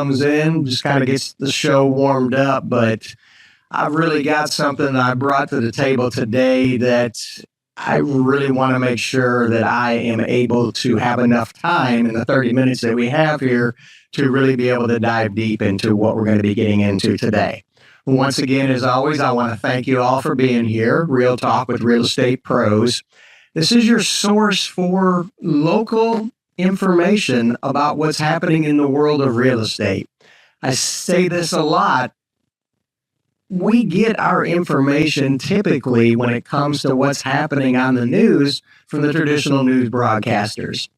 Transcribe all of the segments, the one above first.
comes in, just kind of gets the show warmed up. But I've really got something I brought to the table today that I really want to make sure that I am able to have enough time in the 30 minutes that we have here to really be able to dive deep into what we're going to be getting into today. Once again, as always, I want to thank you all for being here. Real Talk with Real Estate Pros. This is your source for local information about what's happening in the world of real estate. I say this a lot. We get our information typically when it comes to what's happening on the news from the traditional news broadcasters.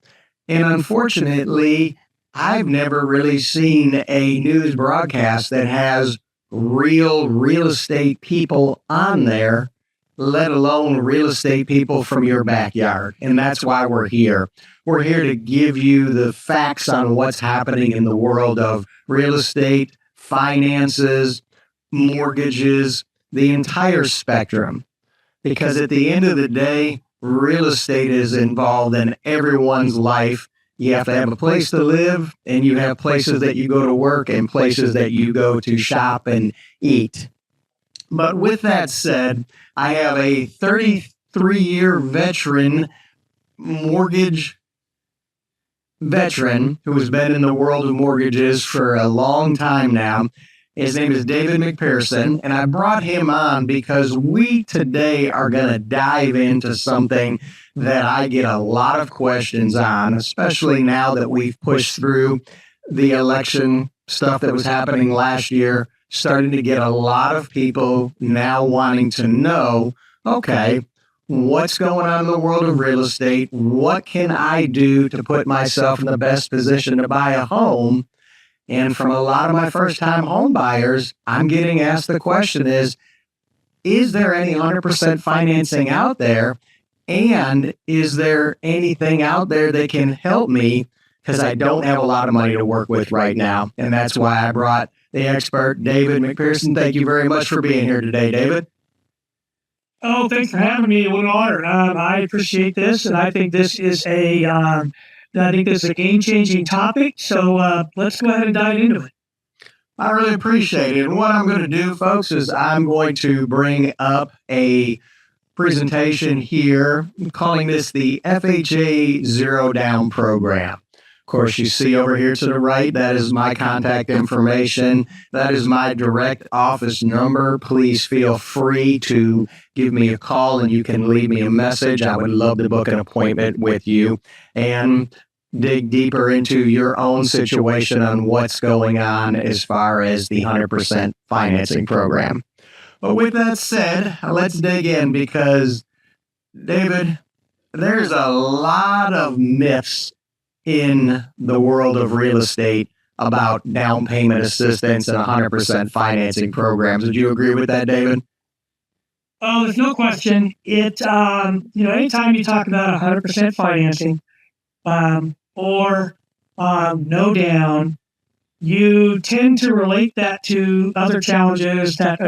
And unfortunately, I've never really seen a news broadcast that has real estate people on there, let alone real estate people from your backyard. And that's why we're here. We're here to give you the facts on what's happening in the world of real estate, finances, mortgages, the entire spectrum. Because at the end of the day, real estate is involved in everyone's life. You have to have a place to live, and you have places that you go to work and places that you go to shop and eat. But with that said, I have a 33-year mortgage veteran who has been in the world of mortgages for a long time now. His name is David McPherson, and I brought him on because we today are going to dive into something that I get a lot of questions on, especially now that we've pushed through the election stuff that was happening last year, starting to get a lot of people now wanting to know, okay, what's going on in the world of real estate? What can I do to put myself in the best position to buy a home? And from a lot of my first-time home buyers, I'm getting asked the question is there any 100% financing out there? And is there anything out there that can help me? Because I don't have a lot of money to work with right now. And that's why I brought the expert, David McPherson. Thank you very much for being here today, David. Oh, thanks for having me. What an honor. I appreciate this, and I think this is a game-changing topic, so let's go ahead and dive into it. I really appreciate it. And what I'm going to do, folks, is I'm going to bring up a presentation here, calling this the FHA Zero Down Program. Of course, you see over here to the right, that is my contact information. That is my direct office number. Please feel free to give me a call and you can leave me a message. I would love to book an appointment with you and dig deeper into your own situation on what's going on as far as the 100% financing program. But with that said, let's dig in because, David, there's a lot of myths in the world of real estate about down payment assistance and 100% financing programs. Would you agree with that, David? Oh, there's no question. Anytime you talk about 100% financing or no down, you tend to relate that to other challenges that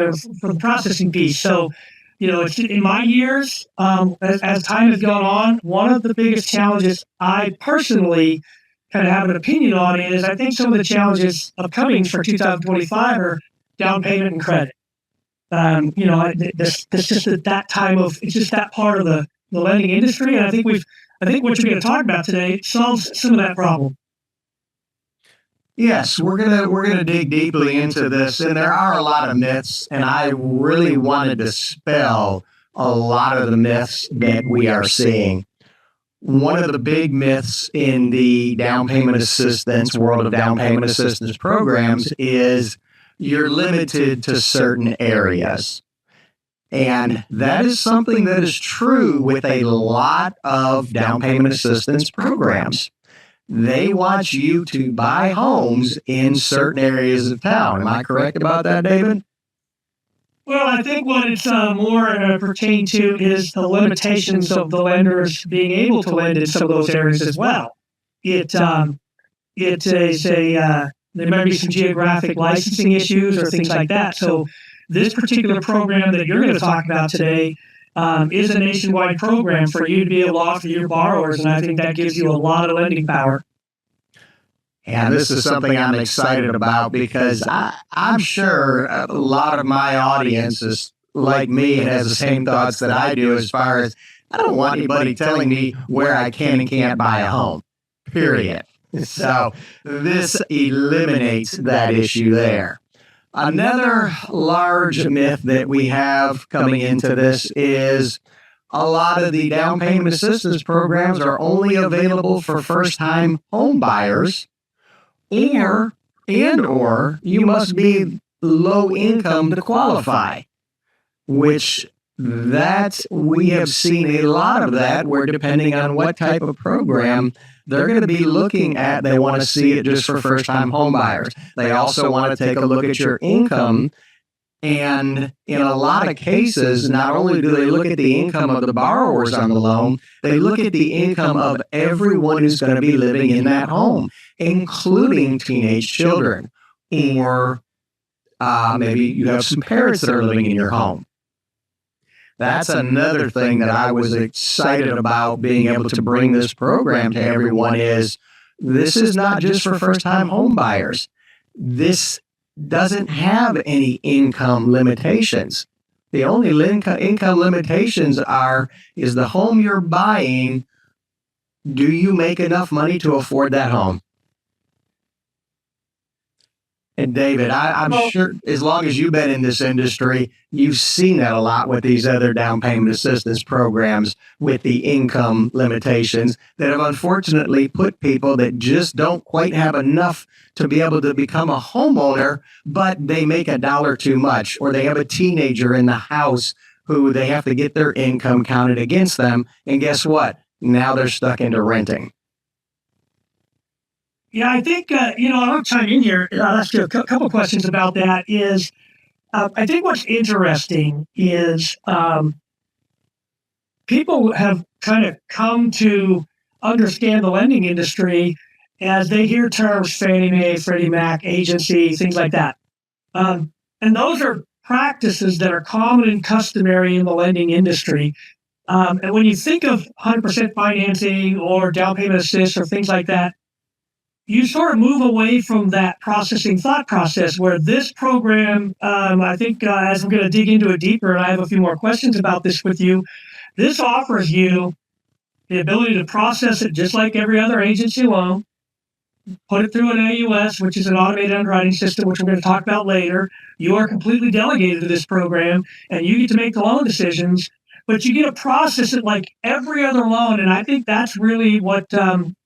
for the processing piece. So, it's in my years, as time has gone on, one of the biggest challenges I personally kind of have an opinion on is I think some of the challenges upcoming for 2025 are down payment and credit. It's just that part of the lending industry, and I think what you're going to talk about today solves some of that problem. Yes, we're gonna dig deeply into this, and there are a lot of myths, and I really want to dispel a lot of the myths that we are seeing. One of the big myths in the down payment assistance world of down payment assistance programs is you're limited to certain areas. And that is something that is true with a lot of down payment assistance programs. They want you to buy homes in certain areas of town. Am I correct about that, David? Well, I think what it's more pertain to is the limitations of the lenders being able to lend in some of those areas as well. There may be some geographic licensing issues or things like that. So this particular program that you're going to talk about today is a nationwide program for you to be able to offer your borrowers, and I think that gives you a lot of lending power. And this is something I'm excited about because I'm sure a lot of my audience is like me and has the same thoughts that I do as far as I don't want anybody telling me where I can and can't buy a home, period. So this eliminates that issue there. Another large myth that we have coming into this is a lot of the down payment assistance programs are only available for first-time home buyers, or you must be low income to qualify, which that we have seen a lot of that where depending on what type of program they're going to be looking at, they want to see it just for first-time home buyers. They also want to take a look at your income. And in a lot of cases, not only do they look at the income of the borrowers on the loan, they look at the income of everyone who's going to be living in that home, including teenage children, or maybe you have some parents that are living in your home. That's another thing that I was excited about being able to bring this program to everyone is this is not just for first-time home buyers. This doesn't have any income limitations. The only income limitations is the home you're buying, do you make enough money to afford that home? And David, I'm sure as long as you've been in this industry, you've seen that a lot with these other down payment assistance programs with the income limitations that have unfortunately put people that just don't quite have enough to be able to become a homeowner, but they make $1 too much, or they have a teenager in the house who they have to get their income counted against them. And guess what? Now they're stuck into renting. Yeah, I think, I want to chime in here. I'll ask you a couple questions about that. I think what's interesting is people have kind of come to understand the lending industry as they hear terms Fannie Mae, Freddie Mac, agency, things like that. And those are practices that are common and customary in the lending industry. And when you think of 100% financing or down payment assist or things like that, you sort of move away from that thought process where this program, I think as I'm going to dig into it deeper, and I have a few more questions about this with you, this offers you the ability to process it just like every other agency loan, put it through an AUS, which is an automated underwriting system, which we're going to talk about later. You are completely delegated to this program, and you get to make the loan decisions, but you get to process it like every other loan. And I think that's really what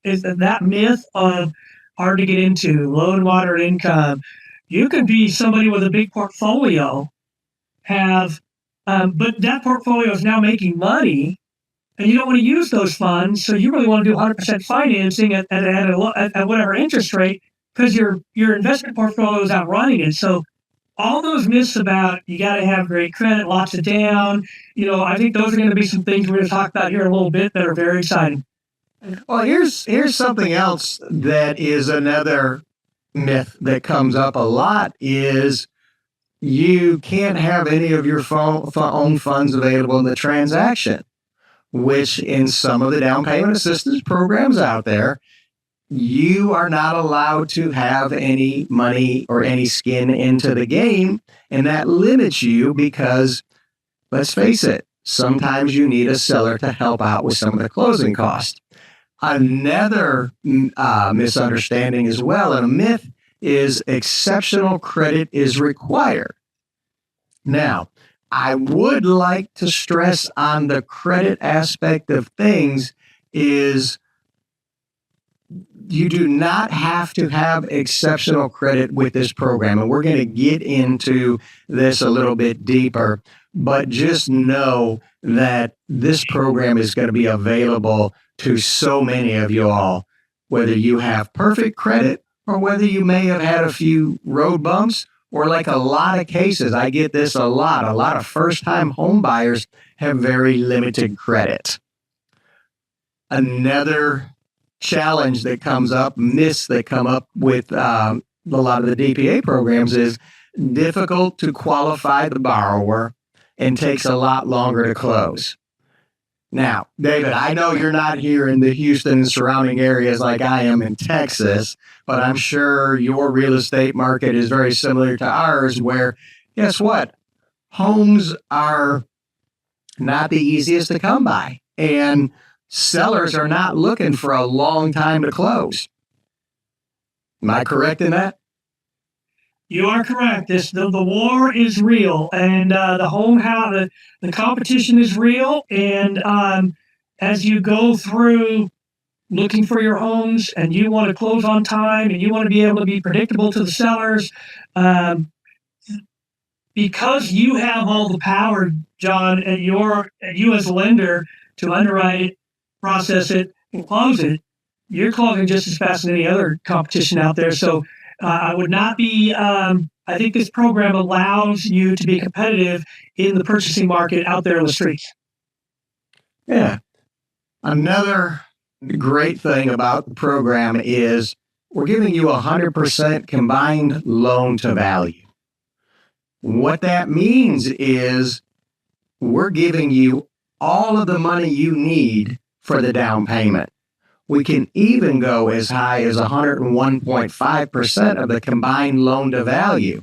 is that myth of hard to get into, low and moderate income. You could be somebody with a big portfolio, but that portfolio is now making money, and you don't want to use those funds, so you really want to do 100% financing at whatever interest rate because your investment portfolio is outrunning it. So all those myths about you got to have great credit, lots of down, I think those are going to be some things we're going to talk about here in a little bit that are very exciting. Well, here's something else that is another myth that comes up a lot is you can't have any of your own funds available in the transaction, which in some of the down payment assistance programs out there, you are not allowed to have any money or any skin into the game, and that limits you because, let's face it, sometimes you need a seller to help out with some of the closing costs. Another misunderstanding as well, and a myth, is exceptional credit is required. Now, I would like to stress on the credit aspect of things is you do not have to have exceptional credit with this program. And we're going to get into this a little bit deeper, but just know that this program is going to be available to so many of you all, whether you have perfect credit or whether you may have had a few road bumps, or like a lot of cases, I get this a lot of first-time home buyers have very limited credit. Another challenge that comes up, myths that come up with a lot of the DPA programs is difficult to qualify the borrower and takes a lot longer to close. Now, David, I know you're not here in the Houston and surrounding areas like I am in Texas, but I'm sure your real estate market is very similar to ours, where guess what? Homes are not the easiest to come by, and sellers are not looking for a long time to close. Am I correct in that? You are correct. The war is real, and the competition is real. And as you go through looking for your homes, and you want to close on time, and you want to be able to be predictable to the sellers, um, because you have all the power, John, and you as a lender to underwrite it, process it, and close it. You're closing just as fast as any other competition out there. So I would not be. I think this program allows you to be competitive in the purchasing market out there on the streets. Yeah. Another great thing about the program is we're giving you 100% combined loan to value. What that means is we're giving you all of the money you need for the down payment. We can even go as high as 101.5% of the combined loan to value.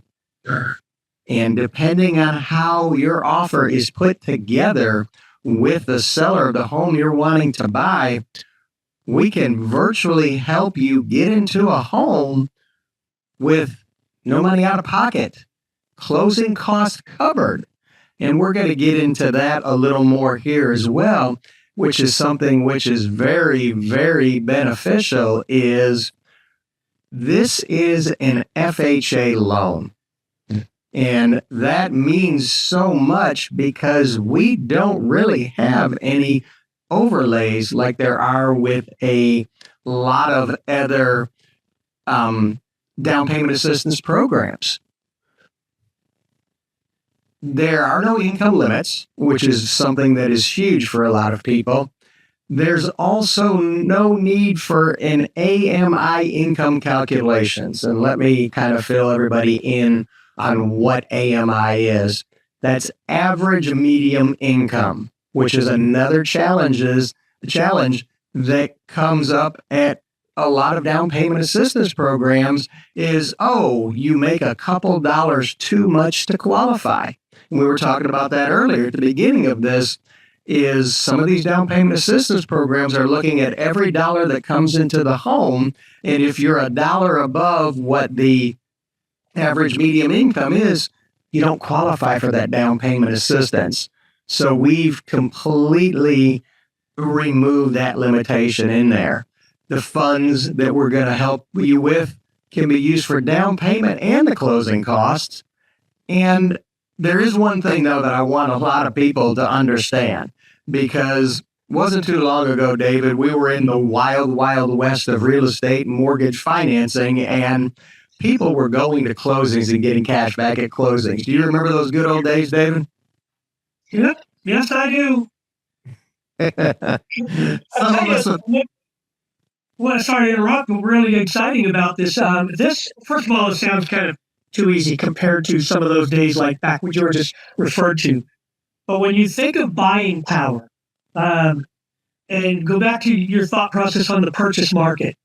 And depending on how your offer is put together with the seller of the home you're wanting to buy, we can virtually help you get into a home with no money out of pocket, closing costs covered. And we're going to get into that a little more here as well, which is something which is very, very beneficial. Is this is an FHA loan. And that means so much because we don't really have any overlays like there are with a lot of other down payment assistance programs. There are no income limits, which is something that is huge for a lot of people. There's also no need for an AMI income calculations. And let me kind of fill everybody in on what AMI is. That's average medium income, which is another challenge that comes up at a lot of down payment assistance programs is, oh, you make a couple dollars too much to qualify. And we were talking about that earlier at the beginning of this, is some of these down payment assistance programs are looking at every dollar that comes into the home. And if you're a dollar above what the average medium income is, you don't qualify for that down payment assistance. So we've completely removed that limitation in there. The funds that we're going to help you with can be used for down payment and the closing costs. And there is one thing, though, that I want a lot of people to understand, because it wasn't too long ago, David, we were in the wild, wild west of real estate and mortgage financing, and people were going to closings and getting cash back at closings. Do you remember those good old days, David? Yep. Yes, I do. Some of us have... Well, sorry to interrupt, but really exciting about this. First of all, it sounds kind of too easy compared to some of those days like back what George just referred to. But when you think of buying power, and go back to your thought process on the purchase market,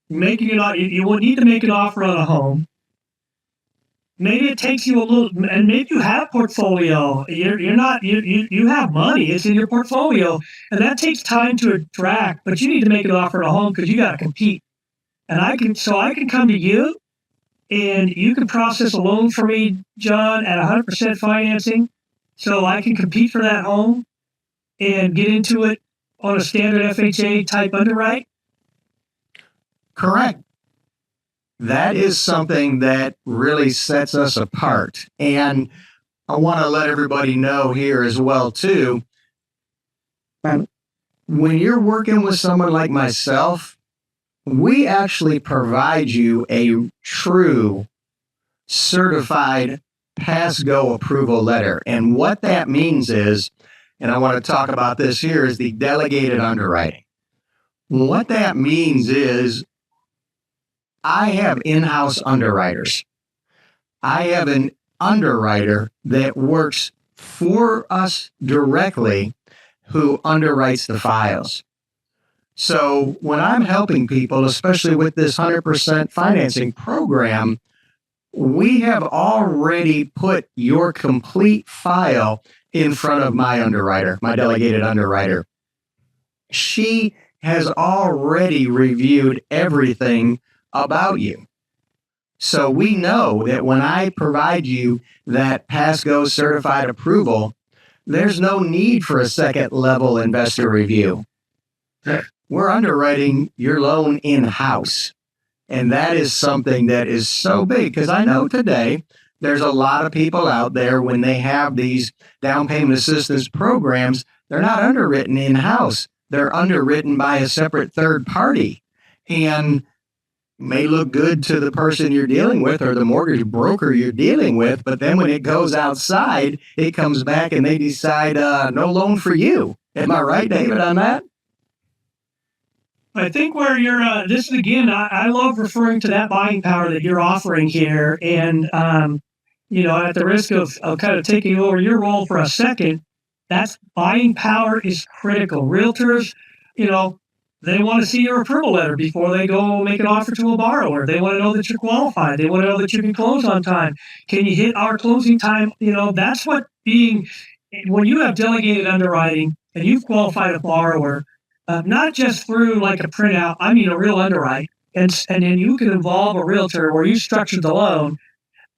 you will need to make an offer on a home. Maybe it takes you a little, and maybe you have portfolio. You have money. It's in your portfolio, and that takes time to attract. But you need to make an offer on a home because you got to compete. And I can come to you, and you can process a loan for me, John, at 100% financing, so I can compete for that home and get into it on a standard FHA type underwrite. Correct. That is something that really sets us apart. And I want to let everybody know here as well, too. When you're working with someone like myself, we actually provide you a true certified pass-go approval letter. And what that means is, and I want to talk about this here, is the delegated underwriting. What that means is I have in-house underwriters. I have an underwriter that works for us directly who underwrites the files. So when I'm helping people, especially with this 100% financing program, we have already put your complete file in front of my underwriter, my delegated underwriter. She has already reviewed everything about you. So we know that when I provide you that Pass-Go certified approval, there's no need for a second level investor review. We're underwriting your loan in-house. And that is something that is so big, because I know today there's a lot of people out there, when they have these down payment assistance programs, they're not underwritten in-house. They're underwritten by a separate third party, and may look good to the person you're dealing with or the mortgage broker you're dealing with. But then when it goes outside, it comes back and they decide no loan for you. Am I right, David, on that? I think where you're, this is again, I love referring to that buying power that you're offering here. And, at the risk of kind of taking over your role for a second, that's buying power is critical. Realtors, they want to see your approval letter before they go make an offer to a borrower. They want to know that you're qualified. They want to know that you can close on time. Can you hit our closing time? That's what when you have delegated underwriting and you've qualified a borrower, not just through like a printout, I mean a real underwrite, and then you can involve a realtor where you structured the loan.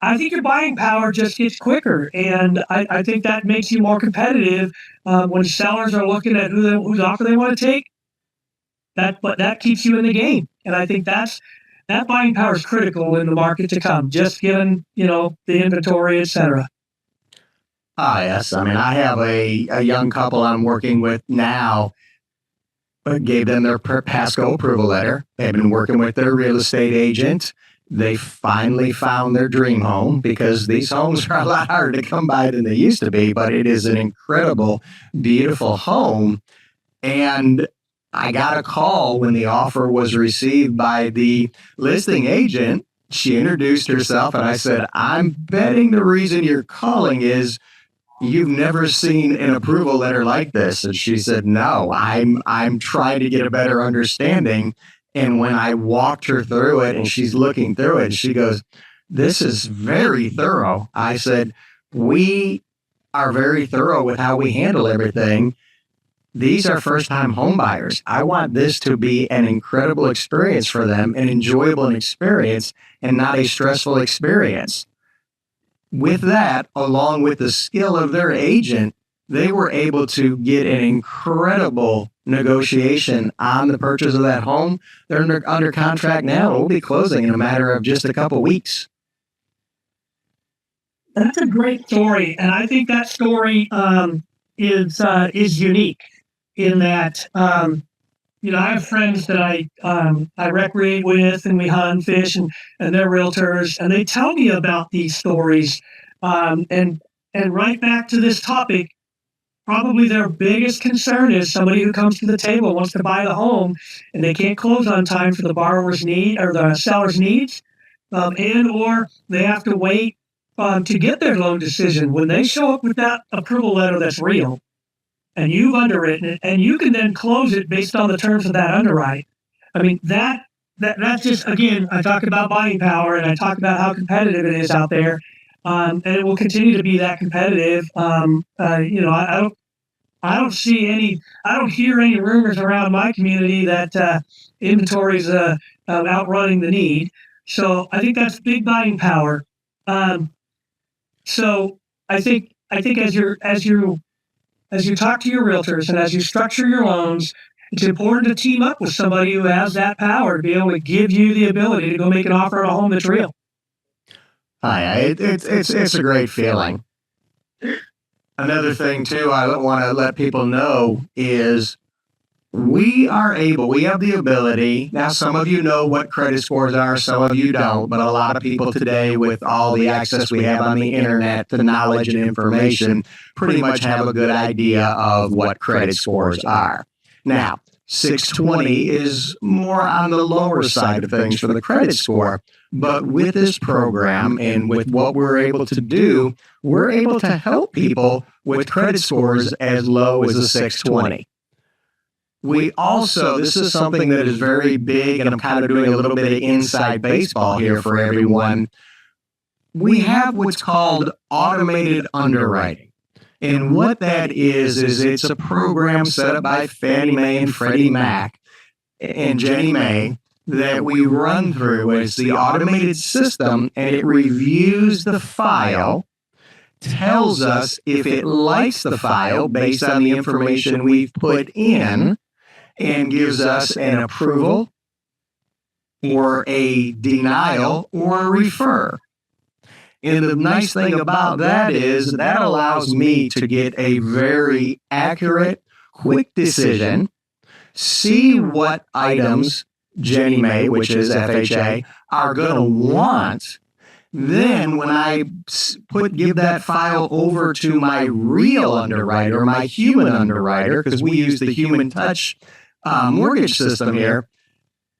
I think your buying power just gets quicker, and I think that makes you more competitive when sellers are looking at whose offer they want to take. That keeps you in the game, and I think that buying power is critical in the market to come. Just given the inventory, etc. Yes. I mean, I have a young couple I'm working with now. Gave them their Pass-Go approval letter. They've been working with their real estate agent. They finally found their dream home, because these homes are a lot harder to come by than they used to be, but it is an incredible, beautiful home. And I got a call when the offer was received by the listing agent. She introduced herself, and I said, I'm betting the reason you're calling is you've never seen an approval letter like this. And she said, no, I'm trying to get a better understanding. And when I walked her through it and she's looking through it, she goes, this is very thorough. I said, we are very thorough with how we handle everything. These are first-time home buyers. I want this to be an incredible experience for them, an enjoyable experience, and not a stressful experience. With that, along with the skill of their agent, they were able to get an incredible negotiation on the purchase of that home. They're under contract now. We'll be closing in a matter of just a couple weeks. That's a great story, and I think that story is unique in that I have friends that I recreate with, and we hunt, fish, and they're realtors, and they tell me about these stories. And right back to this topic, probably their biggest concern is somebody who comes to the table and wants to buy the home, and they can't close on time for the borrower's need or the seller's needs, and or they have to wait to get their loan decision. When they show up with that approval letter that's real, and you've underwritten it, and you can then close it based on the terms of that underwrite. I mean, that's just, again, I talk about buying power, and I talk about how competitive it is out there, and it will continue to be that competitive. I don't hear any rumors around my community that inventory is outrunning the need. So I think that's big buying power. So I think as you talk to your realtors and as you structure your loans, it's important to team up with somebody who has that power to be able to give you the ability to go make an offer on a home that's real. It's a great feeling. Another thing too, I want to let people know is we have the ability. Now, some of you know what credit scores are, some of you don't, but a lot of people today, with all the access we have on the internet to knowledge and information, pretty much have a good idea of what credit scores are. Now, 620 is more on the lower side of things for the credit score. But with this program and with what we're able to do, we're able to help people with credit scores as low as a 620. We also, this is something that is very big, and I'm kind of doing a little bit of inside baseball here for everyone. We have what's called automated underwriting. And what that is it's a program set up by Fannie Mae and Freddie Mac and Ginnie Mae that we run through. It's the automated system, and it reviews the file, tells us if it likes the file based on the information we've put in, and gives us an approval or a denial or a refer. And the nice thing about that is that allows me to get a very accurate, quick decision, see what items Ginnie Mae, which is FHA, are going to want. Then when I give that file over to my real underwriter, my human underwriter, because we use the human touch mortgage system here,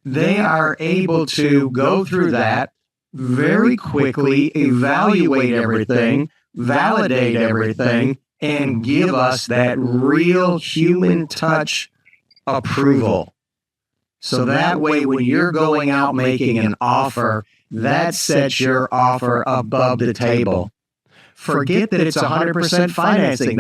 they are able to go through that very quickly, evaluate everything, validate everything, and give us that real human touch approval. So that way, when you're going out making an offer, that sets your offer above the table. Forget that it's 100% financing.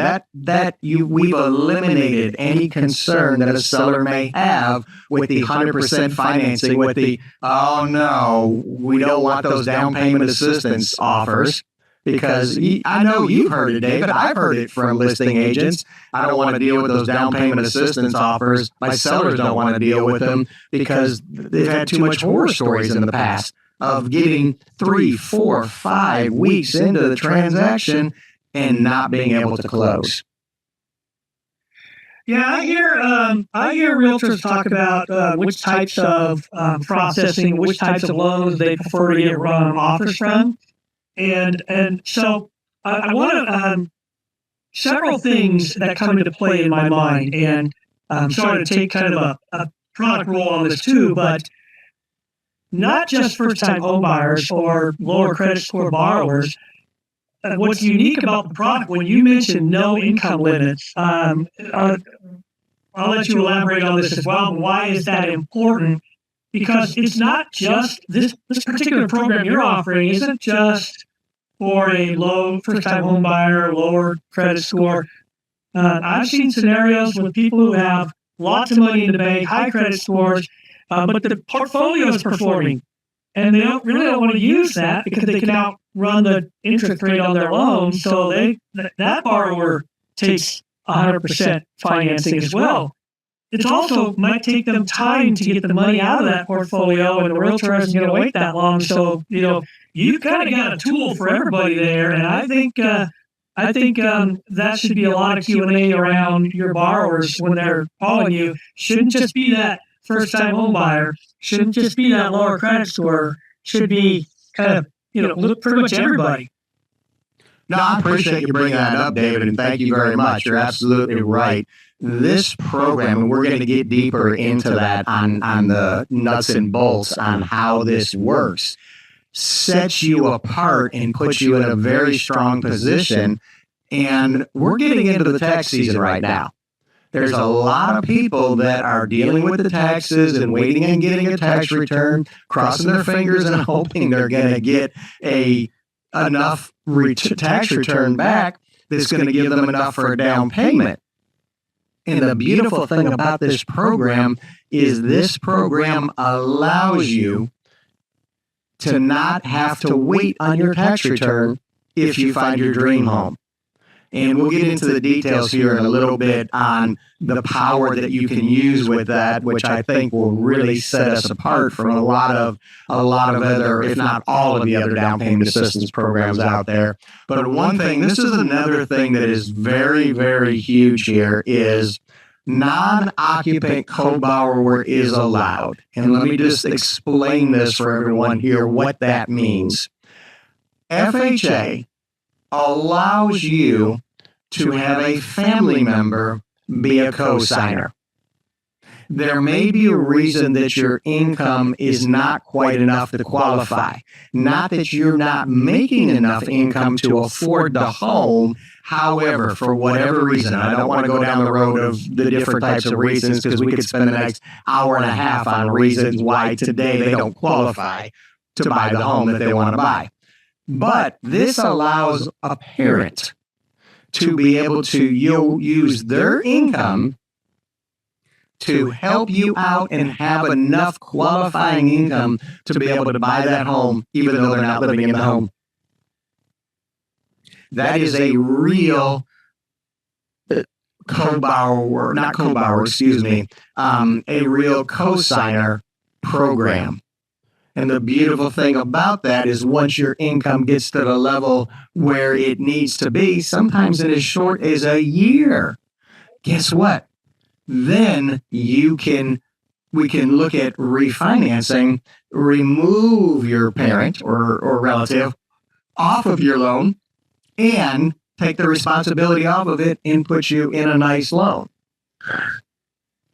We've eliminated any concern that a seller may have with the 100% financing, with the, oh no, we don't want those down payment assistance offers. Because I know you've heard it, David. I've heard it from listing agents. I don't want to deal with those down payment assistance offers. My sellers don't want to deal with them because they've had too much horror stories in the past of getting 3, 4, 5 weeks into the transaction and not being able to close. Yeah, I hear realtors talk about which types of processing, which types of loans they prefer to get run offers from, and so I want to several things that come into play in my mind, and I'm sorry to take kind of a product role on this too, but not just first-time homebuyers or lower credit score borrowers. What's unique about the product, when you mention no income limits, I'll let you elaborate on this as well. But why is that important? Because it's not just this particular program you're offering isn't just for a low first-time homebuyer, lower credit score. I've seen scenarios with people who have lots of money in the bank, high credit scores, but the portfolio is performing, and they don't want to use that because they can outrun the interest rate on their loan. So that borrower takes 100% financing as well. It also might take them time to get the money out of that portfolio, and the realtor isn't going to wait that long. So you've kind of got a tool for everybody there, and I think that should be a lot of Q&A around your borrowers when they're calling you. Shouldn't just be that first-time home buyer, shouldn't just be that lower credit score, should be kind of, pretty much everybody. No, I appreciate you bringing that up, David, and thank you very much. You're absolutely right. This program, and we're going to get deeper into that on the nuts and bolts on how this works, sets you apart and puts you in a very strong position. And we're getting into the tax season right now. There's a lot of people that are dealing with the taxes and waiting and getting a tax return, crossing their fingers and hoping they're going to get enough tax return back that's going to give them enough for a down payment. And the beautiful thing about this program is this program allows you to not have to wait on your tax return if you find your dream home. And we'll get into the details here in a little bit on the power that you can use with that, which I think will really set us apart from a lot of other, if not all of the other down payment assistance programs out there. But one thing, this is another thing that is very, very huge here, is non-occupant co-borrower is allowed. And let me just explain this for everyone here, what that means. FHA allows you to have a family member be a co-signer. there may be a reason that your income is not quite enough to qualify. Not that you're not making enough income to afford the home. However, for whatever reason, I don't want to go down the road of the different types of reasons because we could spend the next hour and a half on reasons why today they don't qualify to buy the home that they want to buy. But this allows a parent to be able to use their income to help you out and have enough qualifying income to be able to buy that home, even though they're not living in the home. That is a real co-borrower, not co-borrower, excuse me, a real co-signer program. And the beautiful thing about that is once your income gets to the level where it needs to be, sometimes in as short as a year, guess what? Then we can look at refinancing, remove your parent or relative off of your loan and take the responsibility off of it and put you in a nice loan.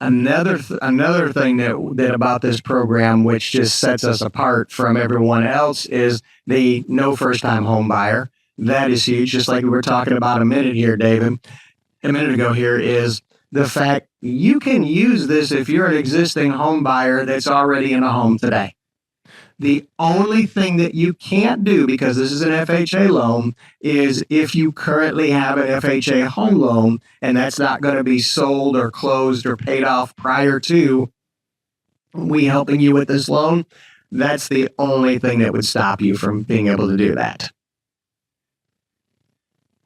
Another thing that about this program, which just sets us apart from everyone else, is the no first-time home buyer. That is huge, just like we were talking about a minute ago here, is the fact you can use this if you're an existing home buyer that's already in a home today. The only thing that you can't do, because this is an FHA loan, is if you currently have an FHA home loan and that's not going to be sold or closed or paid off prior to we helping you with this loan, that's the only thing that would stop you from being able to do that.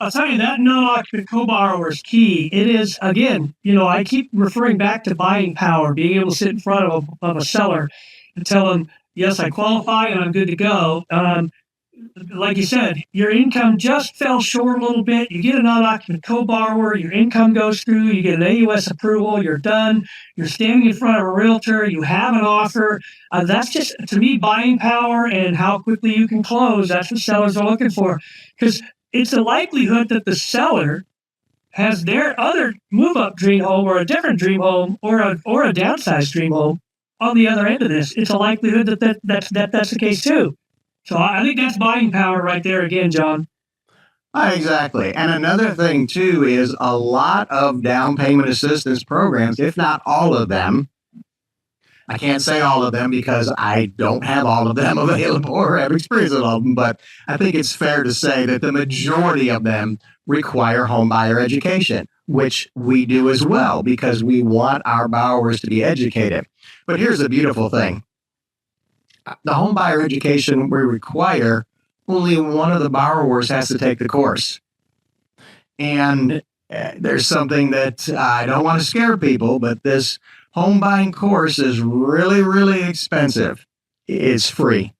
I'll tell you, that non-occupant co-borrower is key. It is, again, I keep referring back to buying power, being able to sit in front of a seller and tell them, yes, I qualify and I'm good to go. Like you said, your income just fell short a little bit. You get a non-occupant co-borrower, your income goes through, you get an AUS approval, you're done. You're standing in front of a realtor, you have an offer. That's just, to me, buying power and how quickly you can close. That's what sellers are looking for. Because it's a likelihood that the seller has their other move-up dream home or a different dream home or a downsized dream home on the other end of this. It's a likelihood that's the case too. So I think that's buying power right there again, John. Exactly. And another thing too is a lot of down payment assistance programs, if not all of them. I can't say all of them because I don't have all of them available or have experience with all of them, but I think it's fair to say that the majority of them require home buyer education, which we do as well because we want our borrowers to be educated. But here's the beautiful thing. The home buyer education we require, only one of the borrowers has to take the course. And there's something that I don't want to scare people, but this home buying course is really, really expensive. It's free.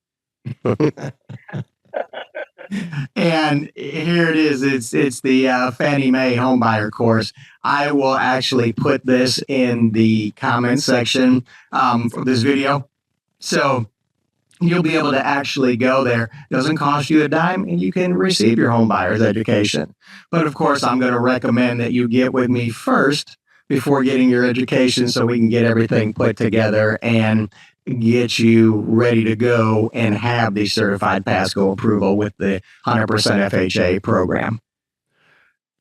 And here it is. It's the Fannie Mae home buyer course. I will actually put this in the comment section for this video. So you'll be able to actually go there. It doesn't cost you a dime and you can receive your home buyer's education. But of course, I'm going to recommend that you get with me first before getting your education so we can get everything put together and get you ready to go and have the certified pass-go approval with the 100% FHA program.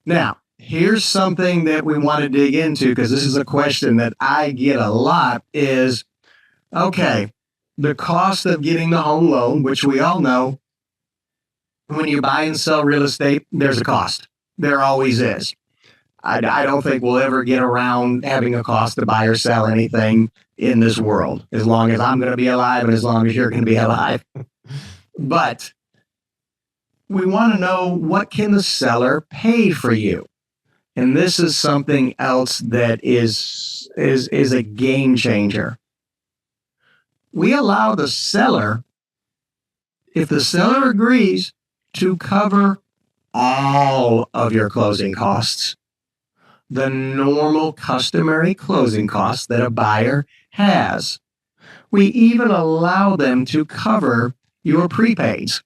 Now, here's something that we want to dig into because this is a question that I get a lot is, okay, the cost of getting the home loan, which we all know, when you buy and sell real estate, there's a cost. There always is. I don't think we'll ever get around having a cost to buy or sell anything in this world, as long as I'm going to be alive and as long as you're going to be alive. But we want to know, what can the seller pay for you? And this is something else that is a game changer. We allow the seller, if the seller agrees, to cover all of your closing costs. The normal customary closing costs that a buyer has. We even allow them to cover your prepaids,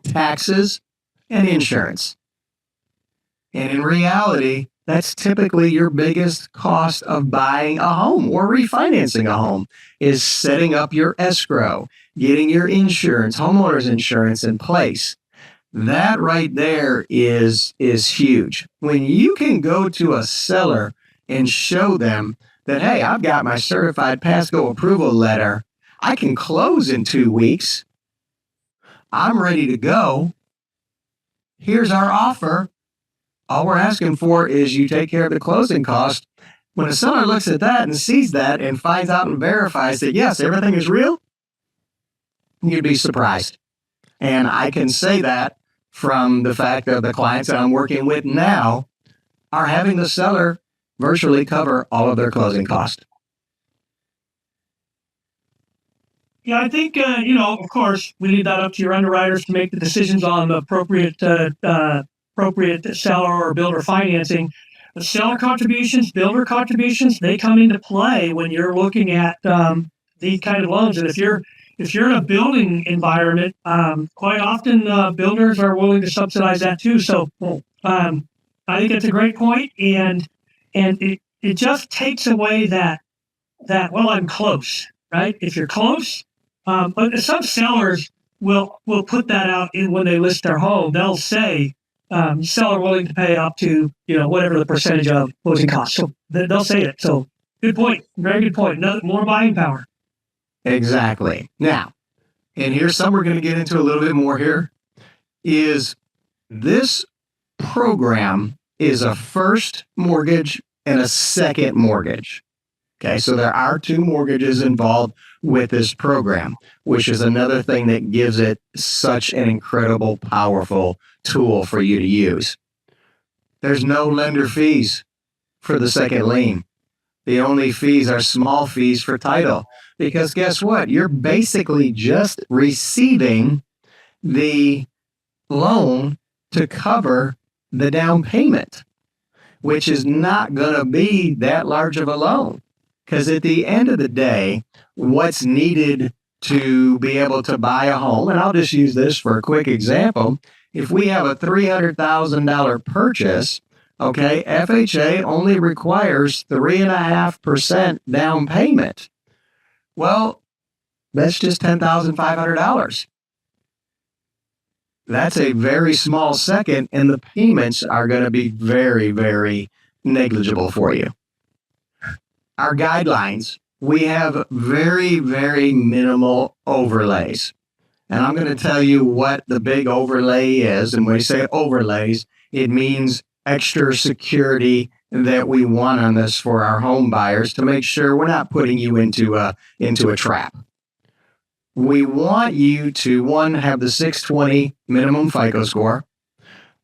taxes, and insurance. And in reality, That's typically your biggest cost of buying a home or refinancing a home is setting up your escrow, getting your insurance, homeowner's insurance in place. That right there is huge. When you can go to a seller and show them that, hey, I've got my certified pass go approval letter. I can close in 2 weeks. I'm ready to go. Here's our offer. All we're asking for is you take care of the closing cost. When a seller looks at that and sees that and finds out and verifies that, yes, everything is real, you'd be surprised. And I can say that from the fact that the clients that I'm working with now are having the seller virtually cover all of their closing costs. Yeah, I think, of course, we leave that up to your underwriters to make the decisions on the appropriate seller or builder financing. The seller contributions, builder contributions, they come into play when you're looking at these kind of loans. And if you're in a building environment, quite often builders are willing to subsidize that too. So I think it's a great point, and it just takes away that well, I'm close, right? If you're close, but some sellers will put that out in when they list their home. They'll say seller willing to pay up to whatever the percentage of closing costs. So they'll say it. So good point, very good point. More buying power. Exactly. Now, and here's something we're going to get into a little bit more here, is this program is a first mortgage and a second mortgage. Okay, so there are 2 mortgages involved with this program, which is another thing that gives it such an incredible, powerful tool for you to use. There's no lender fees for the second lien. The only fees are small fees for title. Because guess what? You're basically just receiving the loan to cover the down payment, which is not going to be that large of a loan. Because at the end of the day, what's needed to be able to buy a home, and I'll just use this for a quick example. If we have a $300,000 purchase, okay, FHA only requires 3.5% down payment. Well, that's just $10,500. That's a very small second, and the payments are going to be very, very negligible for you. Our guidelines, we have very, very minimal overlays. And I'm going to tell you what the big overlay is. And when we say overlays, it means extra security that we want on this for our home buyers to make sure we're not putting you into a trap. We want you to, one, have the 620 minimum FICO score.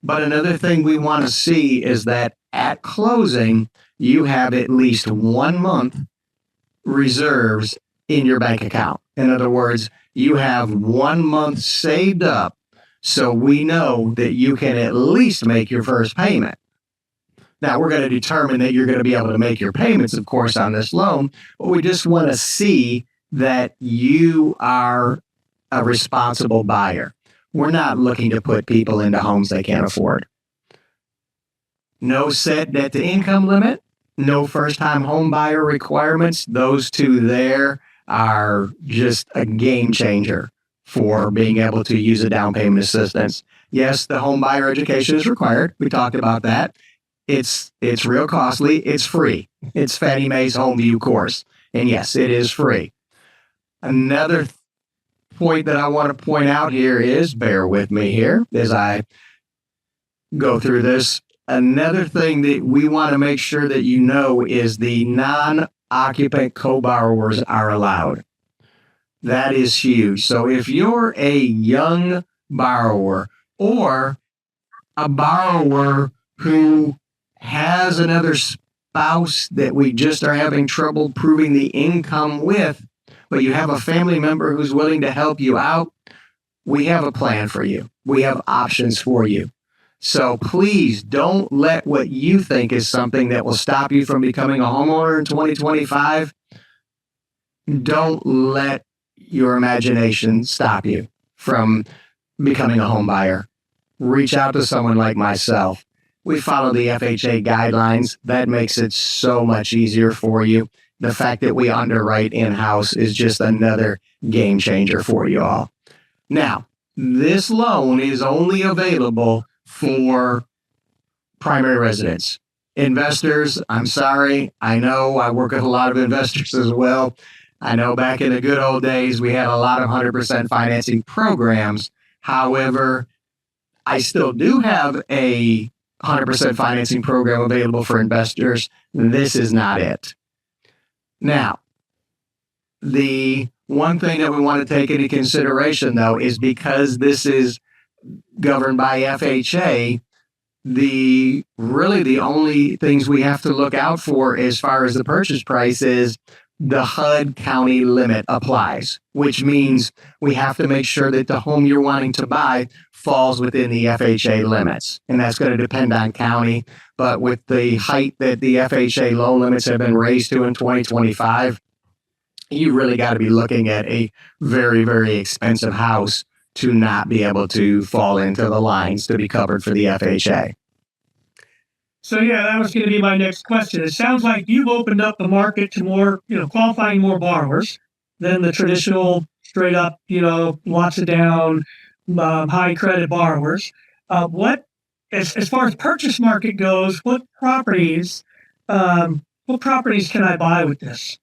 But another thing we want to see is that at closing, you have at least 1 month reserves in your bank account. In other words, you have 1 month saved up so we know that you can at least make your first payment. Now, we're going to determine that you're going to be able to make your payments, of course, on this loan, but we just want to see that you are a responsible buyer. We're not looking to put people into homes they can't afford. No set debt to income limit, no first-time home buyer requirements. Those 2 there are just a game changer for being able to use a down payment assistance. Yes, the home buyer education is required. We talked about that. It's real costly. It's free. It's Fannie Mae's Home View course. And yes, it is free. Another point that I want to point out here is, bear with me here as I go through this. Another thing that we want to make sure that you know is the non-occupant co-borrowers are allowed. That is huge. So if you're a young borrower or a borrower who has another spouse that we just are having trouble proving the income with, but you have a family member who's willing to help you out, we have a plan for you. We have options for you. So please don't let what you think is something that will stop you from becoming a homeowner in 2025. Don't let your imagination stop you from becoming a home buyer. Reach out to someone like myself. we follow the FHA guidelines. That makes it so much easier for you. The fact that we underwrite in-house is just another game changer for you all. Now, this loan is only available for primary residents. Investors, I'm sorry. I know I work with a lot of investors as well. I know back in the good old days, we had a lot of 100% financing programs. However, I still do have a 100% financing program available for investors. This is not it. Now, the one thing that we want to take into consideration, though, is because this is governed by FHA, the only things we have to look out for as far as the purchase price is the HUD county limit applies, which means we have to make sure that the home you're wanting to buy falls within the FHA limits. And that's going to depend on county. But with the height that the FHA loan limits have been raised to in 2025, you really got to be looking at a very, very expensive house to not be able to fall into the lines to be covered for the FHA. So yeah, that was going to be my next question. It sounds like you've opened up the market to more, qualifying more borrowers than the traditional straight up, lots of down, high credit borrowers. As far as purchase market goes, what properties can I buy with this?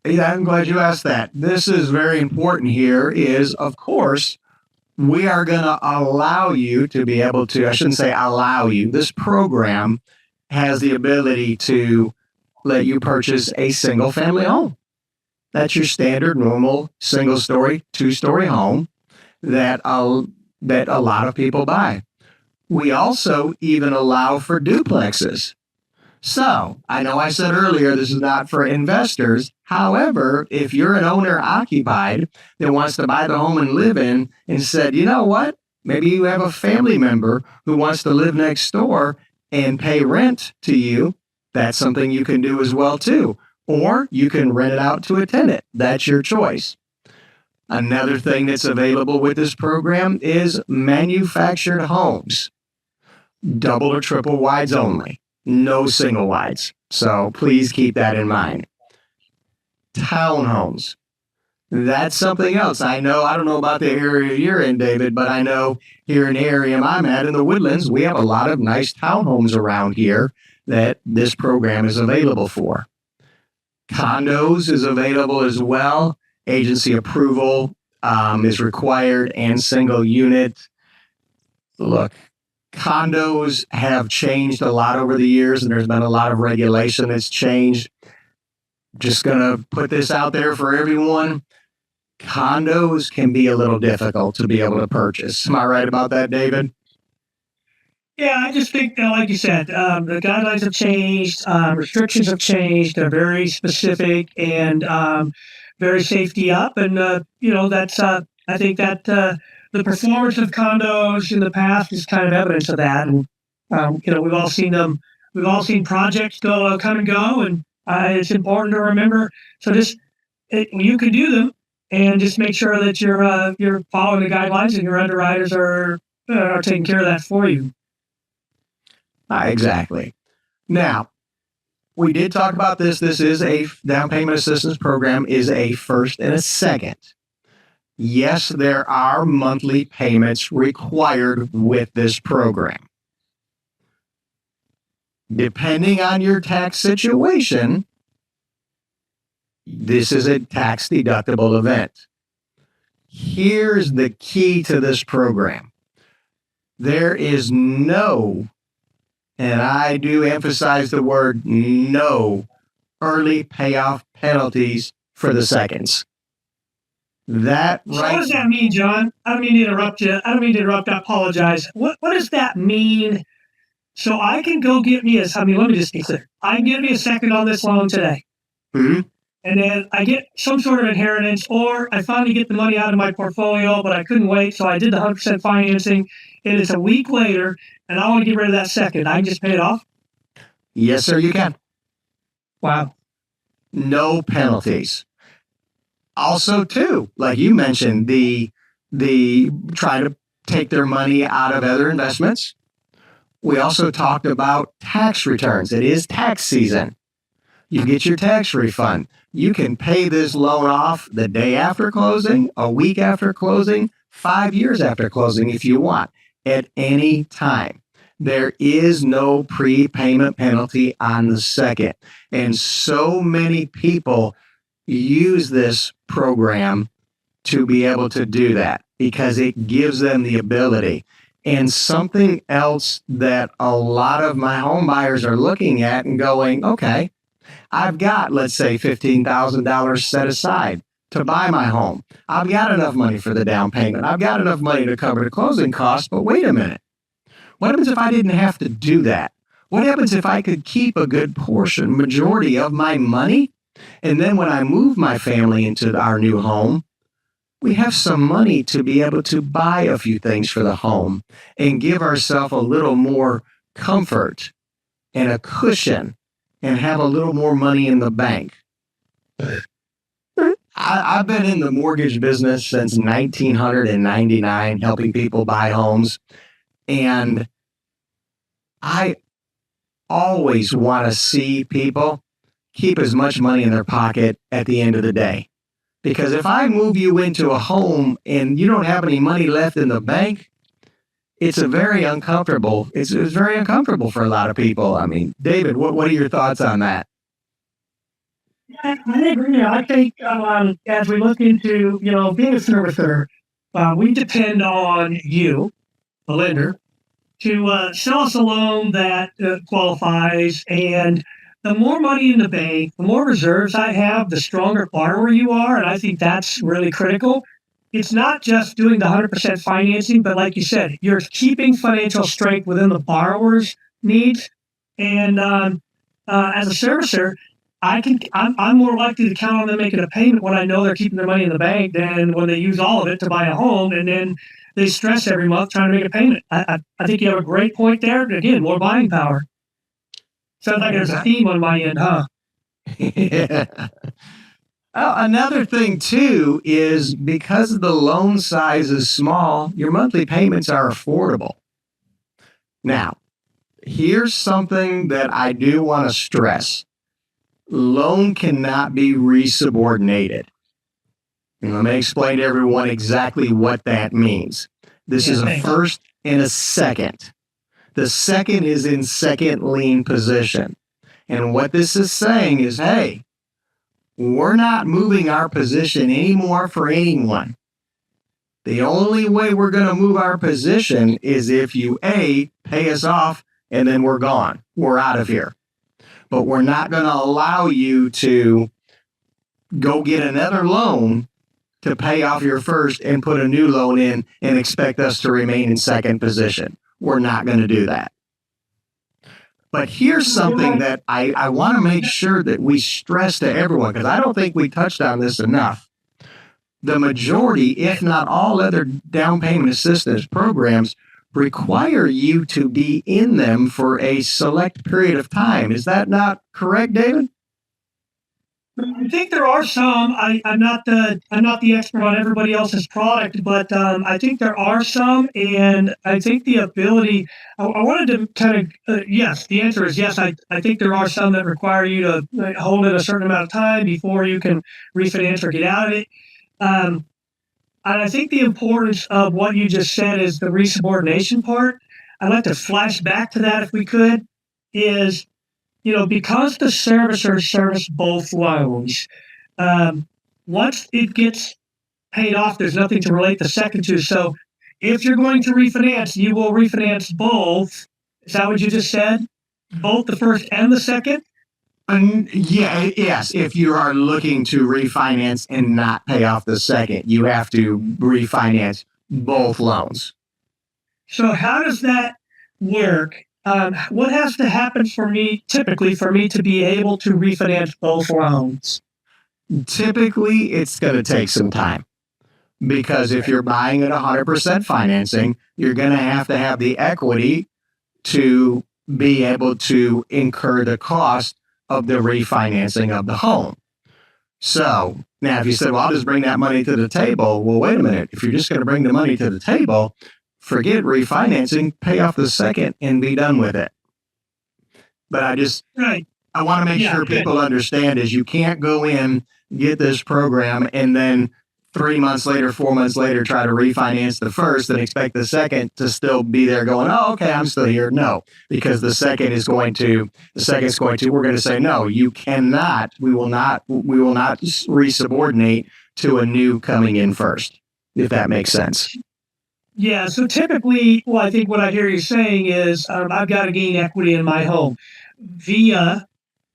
Yeah, I'm glad you asked that. This is very important here is, of course, we are going to allow you to be able to, I shouldn't say allow you, this program has the ability to let you purchase a single family home. That's your standard, normal, single story, 2-story home that a lot of people buy. We also even allow for duplexes. So I know I said earlier, this is not for investors. However, if you're an owner occupied that wants to buy the home and live in and said, you know what, maybe you have a family member who wants to live next door and pay rent to you, that's something you can do as well too. Or you can rent it out to a tenant. That's your choice. Another thing that's available with this program is manufactured homes, double or triple wides only. No single wides. So please keep that in mind. Townhomes. That's something else. I don't know about the area you're in, David, but I know here in the area I'm at in the Woodlands, we have a lot of nice townhomes around here that this program is available for. Condos is available as well. Agency approval is required and single unit. Look, condos have changed a lot over the years, and there's been a lot of regulation that's changed. Just going to put this out there for everyone. Condos can be a little difficult to be able to purchase. Am I right about that, David? Yeah, I just think that, like you said, the guidelines have changed, restrictions have changed. They're very specific and very safety up. And, that's, I think that the performance of condos in the past is kind of evidence of that. And, we've all seen them. We've all seen projects come and go. And it's important to remember. So you can do them and just make sure that you're following the guidelines and your underwriters are taking care of that for you. Exactly. Now, we did talk about this. This is a down payment assistance program, is a first and a second. Yes, there are monthly payments required with this program. Depending on your tax situation, this is a tax deductible event. Here's the key to this program. There is no, and I do emphasize the word no, early payoff penalties for the seconds. So what does that mean, John? I don't mean to interrupt you. I apologize. What does that mean? So I can go get me let me just be clear. I can get me a second on this loan today. Mm-hmm. And then I get some sort of inheritance, or I finally get the money out of my portfolio, but I couldn't wait. So I did the 100% financing, and it's a week later, and I want to get rid of that second. I can just pay it off? Yes, sir, you can. Wow. No penalties. Also, too, like you mentioned, the try to take their money out of other investments We also talked about tax returns. It is tax season. You get your tax refund. You can pay this loan off the day after closing, a week after closing, 5 years after closing if you want, at any time. There is no prepayment penalty on the second. And so many people use this program to be able to do that because it gives them the ability. And something else that a lot of my home buyers are looking at and going, okay, I've got, let's say, $15,000 set aside to buy my home. I've got enough money for the down payment. I've got enough money to cover the closing costs, but wait a minute. What happens if I didn't have to do that? What happens if I could keep a good portion, majority of my money? And then when I move my family into our new home, we have some money to be able to buy a few things for the home and give ourselves a little more comfort and a cushion and have a little more money in the bank. I've been in the mortgage business since 1999, helping people buy homes. And I always want to see people keep as much money in their pocket at the end of the day. Because if I move you into a home and you don't have any money left in the bank, it's very uncomfortable. It's very uncomfortable for a lot of people. I mean, David, what are your thoughts on that? I agree. I think as we look into, being a servicer, we depend on you, the lender, to sell us a loan that qualifies. And the more money in the bank, the more reserves I have, the stronger borrower you are. And I think that's really critical. It's not just doing the 100% financing, but like you said, you're keeping financial strength within the borrower's needs. And as a servicer, I'm more likely to count on them making a payment when I know they're keeping their money in the bank than when they use all of it to buy a home and then they stress every month trying to make a payment. I think you have a great point there. Again, more buying power. Sounds like there's a theme on my end, huh? Yeah. Well, another thing too is because the loan size is small, your monthly payments are affordable. Now, here's something that I do want to stress. Loan cannot be resubordinated. And let me explain to everyone exactly what that means. This is a first and a second. The second is in second lien position. And what this is saying is, hey, we're not moving our position anymore for anyone. The only way we're going to move our position is if you, A, pay us off, and then we're gone. We're out of here. But we're not going to allow you to go get another loan to pay off your first and put a new loan in and expect us to remain in second position. We're not going to do that. But here's something that I want to make sure that we stress to everyone, because I don't think we touched on this enough. The majority, if not all other down payment assistance programs, require you to be in them for a select period of time. Is that not correct, David? I think there are some. I'm not the expert on everybody else's product, but I think there are some, and I think the ability. I wanted to kind of yes. The answer is yes. I think there are some that require you to hold it a certain amount of time before you can refinance or get out of it. And I think the importance of what you just said is the resubordination part. I'd like to flash back to that if we could. Is because the servicers service both loans, once it gets paid off, there's nothing to relate the second to. So if you're going to refinance, you will refinance both. Is that what you just said? Both the first and the second? Yes. If you are looking to refinance and not pay off the second, you have to refinance both loans. So how does that work? What has to happen typically for me to be able to refinance both loans? Typically, it's going to take some time because if you're buying at 100% financing, you're going to have the equity to be able to incur the cost of the refinancing of the home. So now if you said, well, I'll just bring that money to the table. Well, wait a minute. If you're just going to bring the money to the table, forget refinancing, pay off the second and be done with it. But I want to make sure people understand is you can't go in, get this program, and then 3 months later, 4 months later, try to refinance the first and expect the second to still be there going, oh, okay, I'm still here. No, because the second is going to, we're going to say, no, you cannot, we will not resubordinate to a new coming in first, if that makes sense. Yeah. So typically, well, I think what I hear you saying is I've got to gain equity in my home via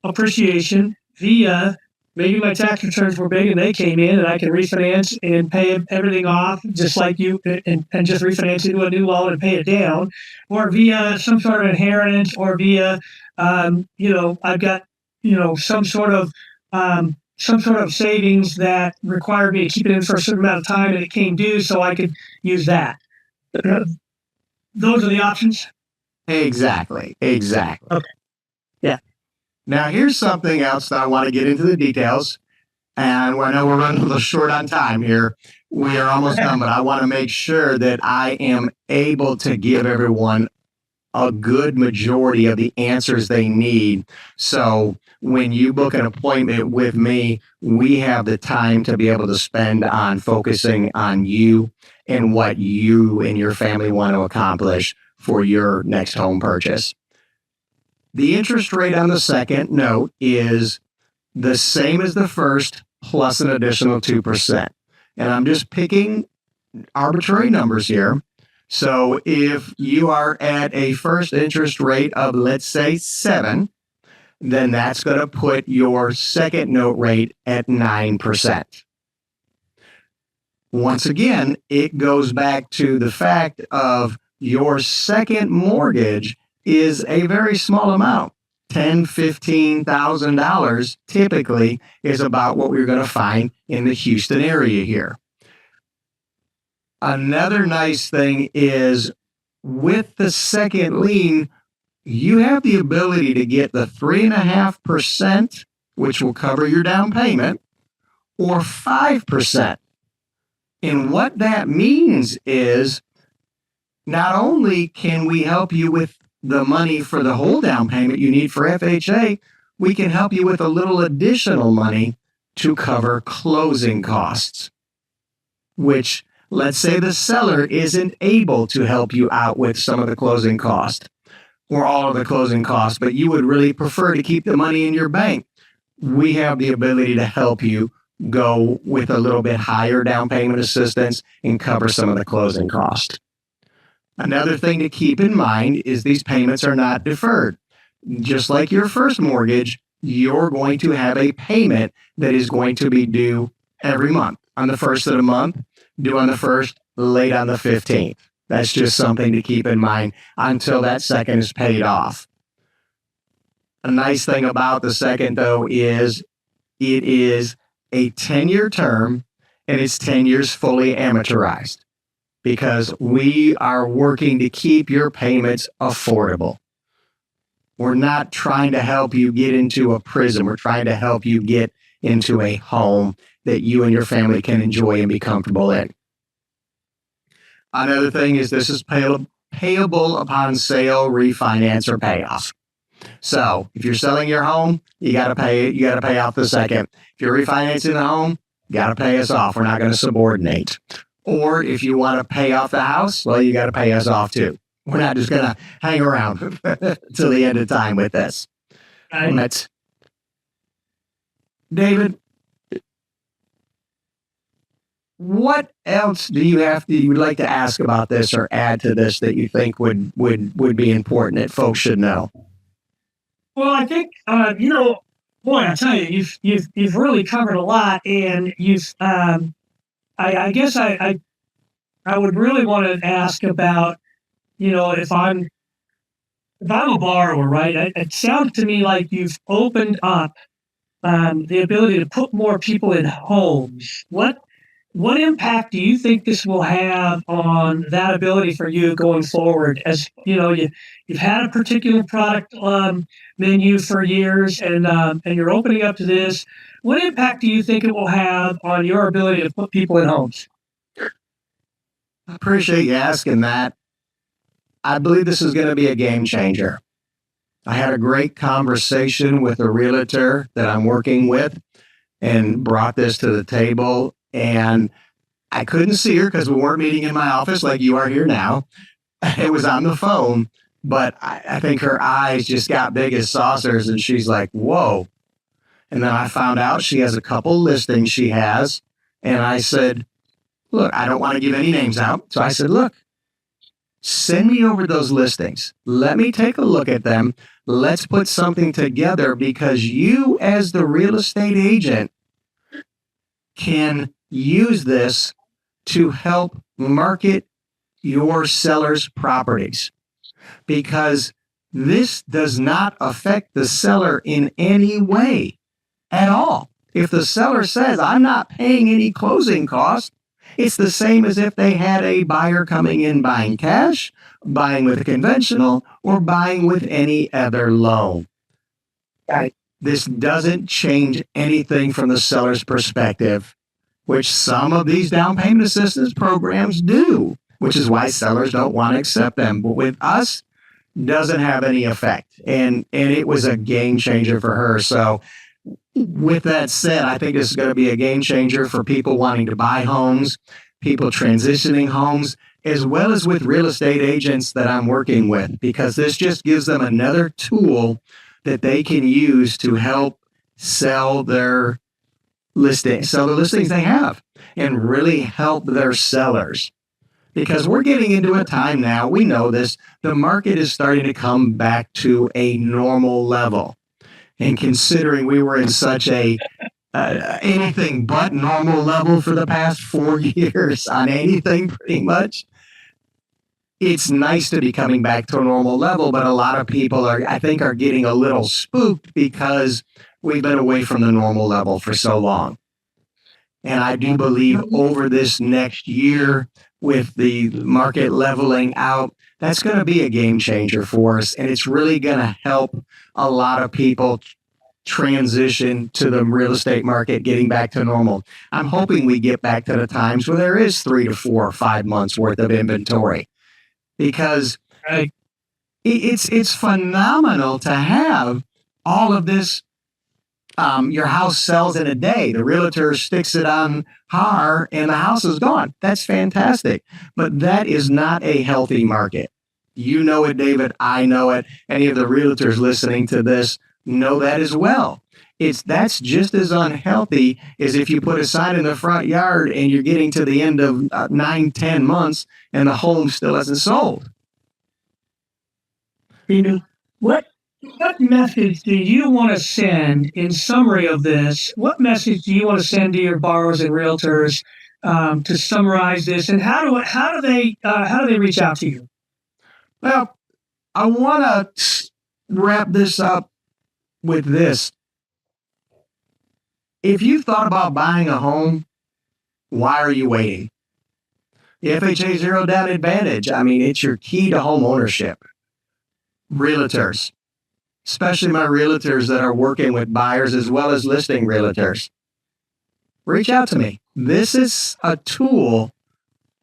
appreciation, via maybe my tax returns were big and they came in and I can refinance and pay everything off just like you and just refinance into a new loan and pay it down, or via some sort of inheritance, or via, I've got, some sort of savings that required me to keep it in for a certain amount of time and it came due so I could use that. Those are the options. Exactly. Okay. Yeah. Now, here's something else that I want to get into the details. And I know we're running a little short on time here. We are almost done, but I want to make sure that I am able to give everyone a good majority of the answers they need. So when you book an appointment with me, we have the time to be able to spend on focusing on you and what you and your family want to accomplish for your next home purchase. The interest rate on the second note is the same as the first plus an additional 2%. And I'm just picking arbitrary numbers here. So if you are at a first interest rate of, let's say, 7, then that's going to put your second note rate at 9%. Once again, it goes back to the fact of your second mortgage is a very small amount. $10,000, $15,000 typically is about what we're going to find in the Houston area here. Another nice thing is with the second lien, you have the ability to get the 3.5%, which will cover your down payment, or 5%. And what that means is not only can we help you with the money for the whole down payment you need for FHA, we can help you with a little additional money to cover closing costs, which let's say the seller isn't able to help you out with some of the closing costs or all of the closing costs, but you would really prefer to keep the money in your bank. We have the ability to help you go with a little bit higher down payment assistance and cover some of the closing costs. Another thing to keep in mind is these payments are not deferred. Just like your first mortgage, you're going to have a payment that is going to be due every month. On the first of the month, due on the 1st, late on the 15th. That's just something to keep in mind until that second is paid off. A nice thing about the second, though, is it is a 10-year term and it's 10 years fully amortized, because we are working to keep your payments affordable. We're not trying to help you get into a prison. We're trying to help you get into a home that you and your family can enjoy and be comfortable in. Another thing is this is payable upon sale, refinance, or payoff. So if you're selling your home, you got to pay it. You got to pay off the second. If you're refinancing the home, you got to pay us off. We're not going to subordinate. Or if you want to pay off the house, well, you got to pay us off too. We're not just going to hang around till the end of time with this. Right. David, what else do you would like to ask about this or add to this that you think would be important that folks should know? Well, I think boy, I tell you, you've really covered a lot, and you've I guess I would really want to ask about, if I'm a borrower, right? It sounds to me like you've opened up the ability to put more people in homes. What impact do you think this will have on that ability for you going forward? As you've had a particular product menu for years, and you're opening up to this. What impact do you think it will have on your ability to put people in homes? I appreciate you asking that. I believe this is going to be a game changer. I had a great conversation with a realtor that I'm working with and brought this to the table. And I couldn't see her because we weren't meeting in my office like you are here now. It was on the phone, but I think her eyes just got big as saucers and she's like, whoa. And then I found out she has a couple listings she has. And I said, look, I don't want to give any names out. So I said, look, send me over those listings. Let me take a look at them. Let's put something together because you, as the real estate agent, can use this to help market your seller's properties because this does not affect the seller in any way at all. If the seller says, I'm not paying any closing costs, it's the same as if they had a buyer coming in buying cash, buying with a conventional, or buying with any other loan. This doesn't change anything from the seller's perspective, which some of these down payment assistance programs do, which is why sellers don't want to accept them. But with us, doesn't have any effect. And it was a game changer for her. So with that said, I think this is going to be a game changer for people wanting to buy homes, people transitioning homes, as well as with real estate agents that I'm working with, because this just gives them another tool that they can use to help sell their listings, sell the listings they have, and really help their sellers. Because we're getting into a time now, we know this, the market is starting to come back to a normal level. And considering we were in such a anything but normal level for the past 4 years on anything pretty much, it's nice to be coming back to a normal level, but a lot of people I think are getting a little spooked because we've been away from the normal level for so long. And I do believe over this next year with the market leveling out, that's going to be a game changer for us. And it's really going to help a lot of people transition to the real estate market getting back to normal. I'm hoping we get back to the times where there is 3 to 4 or 5 months worth of inventory because it's phenomenal to have all of this. Your house sells in a day. The realtor sticks it on HAR and the house is gone. That's fantastic. But that is not a healthy market. You know it, David. I know it. Any of the realtors listening to this know that as well. That's just as unhealthy as if you put a sign in the front yard and you're getting to the end of 9-10 months and the home still hasn't sold. What message do you want to send in summary of this? What message do you want to send to your borrowers and realtors to summarize this? And how do they reach out to you? Well, I want to wrap this up with this. If you thought about buying a home, why are you waiting? The FHA Zero Down Advantage, I mean, it's your key to home ownership. Realtors, especially my realtors that are working with buyers as well as listing realtors, reach out to me. This is a tool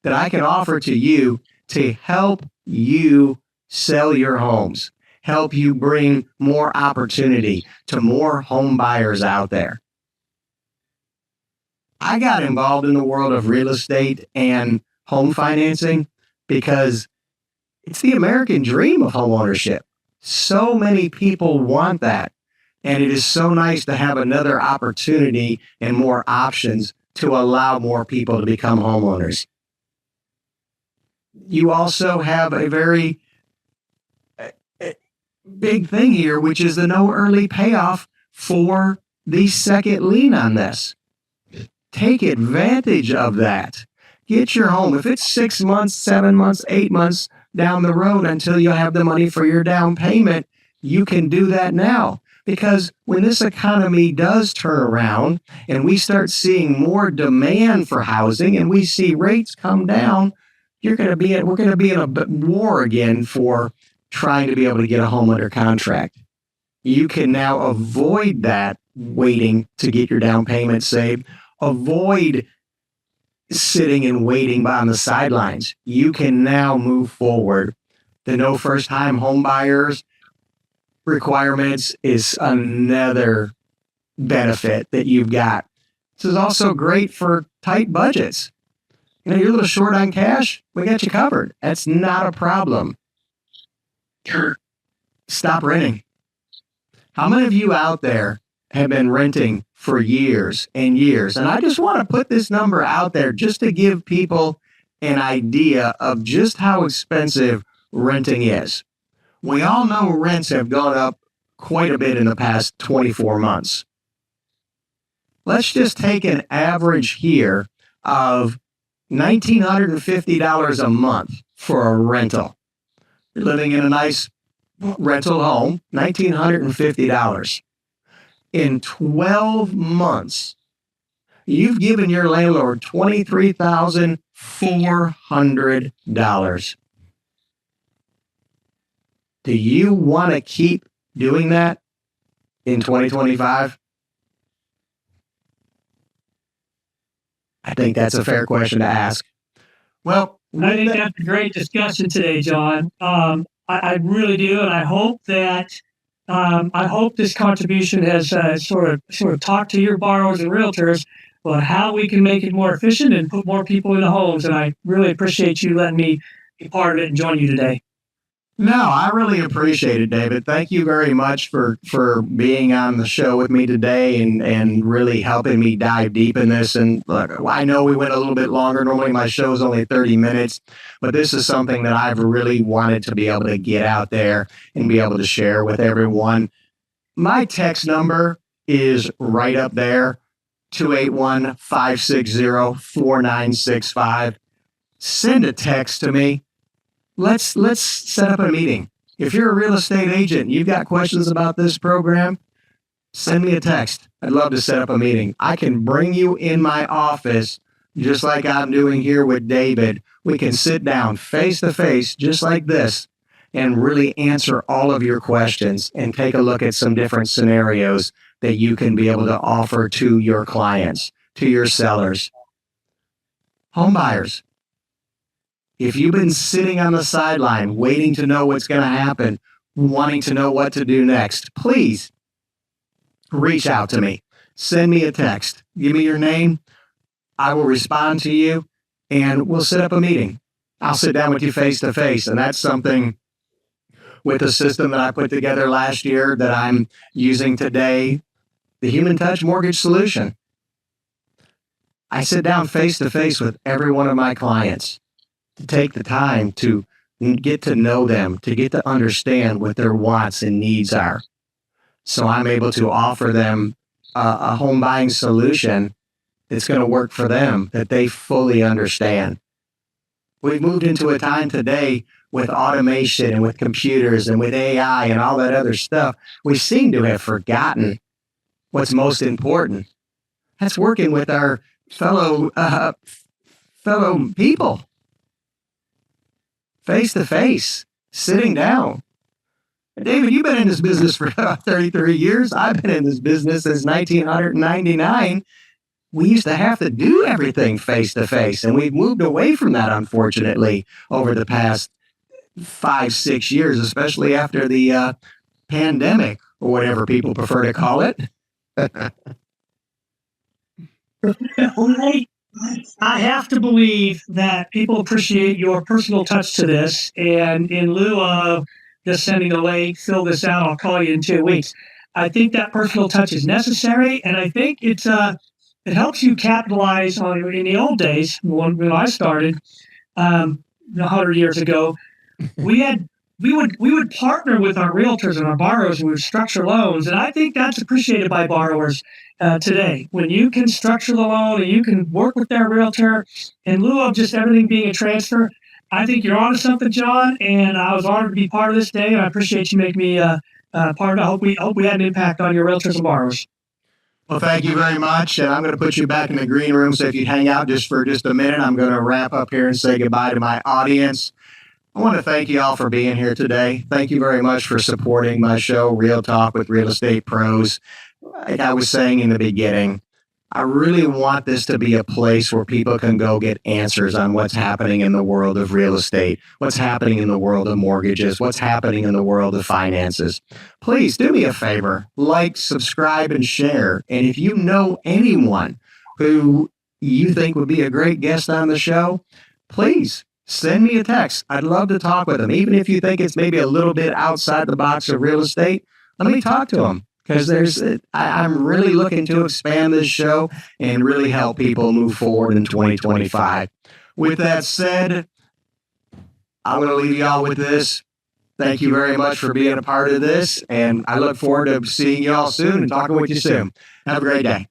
that I can offer to you to help you sell your homes, help you bring more opportunity to more home buyers out there. I got involved in the world of real estate and home financing because it's the American dream of home ownership. So many people want that. And it is so nice to have another opportunity and more options to allow more people to become homeowners. You also have a very big thing here, which is the no early payoff for the second lien on this. Take advantage of that. Get your home. If it's 6 months, 7 months, 8 months down the road until you have the money for your down payment, you can do that now. Because when this economy does turn around and we start seeing more demand for housing and we see rates come down, we're going to be in a war again for trying to be able to get a home under contract. You can now avoid that waiting to get your down payment saved. Avoid sitting and waiting on the sidelines. You can now move forward. The no first-time home buyers requirements is another benefit that you've got. This is also great for tight budgets. You know, you're a little short on cash, we got you covered. That's not a problem. Stop renting. How many of you out there have been renting for years and years? And I just want to put this number out there just to give people an idea of just how expensive renting is. We all know rents have gone up quite a bit in the past 24 months. Let's just take an average here of $1,950 a month for a rental. You're living in a nice rental home, $1,950. In 12 months, you've given your landlord $23,400. Do you want to keep doing that in 2025? I think that's a fair question to ask. Well, I think that's a great discussion today, John. I really do, and I hope that this contribution has sort of talked to your borrowers and realtors about how we can make it more efficient and put more people in the homes. And I really appreciate you letting me be part of it and join you today. No, I really appreciate it, David. Thank you very much for being on the show with me today and really helping me dive deep in this. And look, I know we went a little bit longer. Normally my show is only 30 minutes, but this is something that I've really wanted to be able to get out there and be able to share with everyone. My text number is right up there, 281-560-4965. Send a text to me. Let's set up a meeting. If you're a real estate agent, you've got questions about this program, send me a text. I'd love to set up a meeting. I can bring you in my office, just like I'm doing here with David. We can sit down face to face, just like this, and really answer all of your questions and take a look at some different scenarios that you can be able to offer to your clients, to your sellers. Home buyers. If you've been sitting on the sideline waiting to know what's going to happen, wanting to know what to do next, please reach out to me. Send me a text. Give me your name. I will respond to you, and we'll set up a meeting. I'll sit down with you face to face, and that's something with the system that I put together last year that I'm using today, the Human Touch Mortgage Solution. I sit down face to face with every one of my clients to take the time to get to know them, to get to understand what their wants and needs are. So I'm able to offer them a home buying solution that's going to work for them, that they fully understand. We've moved into a time today with automation and with computers and with AI and all that other stuff. We seem to have forgotten what's most important. That's working with our fellow people. Face to face, sitting down. David, you've been in this business for about 33 years. I've been in this business since 1999. We used to have to do everything face to face, and we've moved away from that, unfortunately, over the past 5-6 years, especially after the pandemic, or whatever people prefer to call it. I have to believe that people appreciate your personal touch to this. And in lieu of just sending a link, fill this out, I'll call you in 2 weeks. I think that personal touch is necessary. And I think it helps you capitalize on, in the old days, when I started 100 years ago, we would partner with our realtors and our borrowers, and we would structure loans. And I think that's appreciated by borrowers today. When you can structure the loan and you can work with their realtor in lieu of just everything being a transfer, I think you're onto something, John. And I was honored to be part of this day, and I appreciate you making me part of it. I hope we had an impact on your realtors and borrowers. Well, thank you very much. And I'm going to put you back in the green room. So if you'd hang out just for a minute, I'm going to wrap up here and say goodbye to my audience. I want to thank you all for being here today. Thank you very much for supporting my show, Real Talk with Real Estate Pros. Like I was saying in the beginning, I really want this to be a place where people can go get answers on what's happening in the world of real estate, what's happening in the world of mortgages, what's happening in the world of finances. Please do me a favor, like, subscribe, and share. And if you know anyone who you think would be a great guest on the show, please send me a text. I'd love to talk with them. Even if you think it's maybe a little bit outside the box of real estate, let me talk to them. Because I'm really looking to expand this show and really help people move forward in 2025. With that said, I'm going to leave y'all with this. Thank you very much for being a part of this, and I look forward to seeing y'all soon and talking with you soon. Have a great day.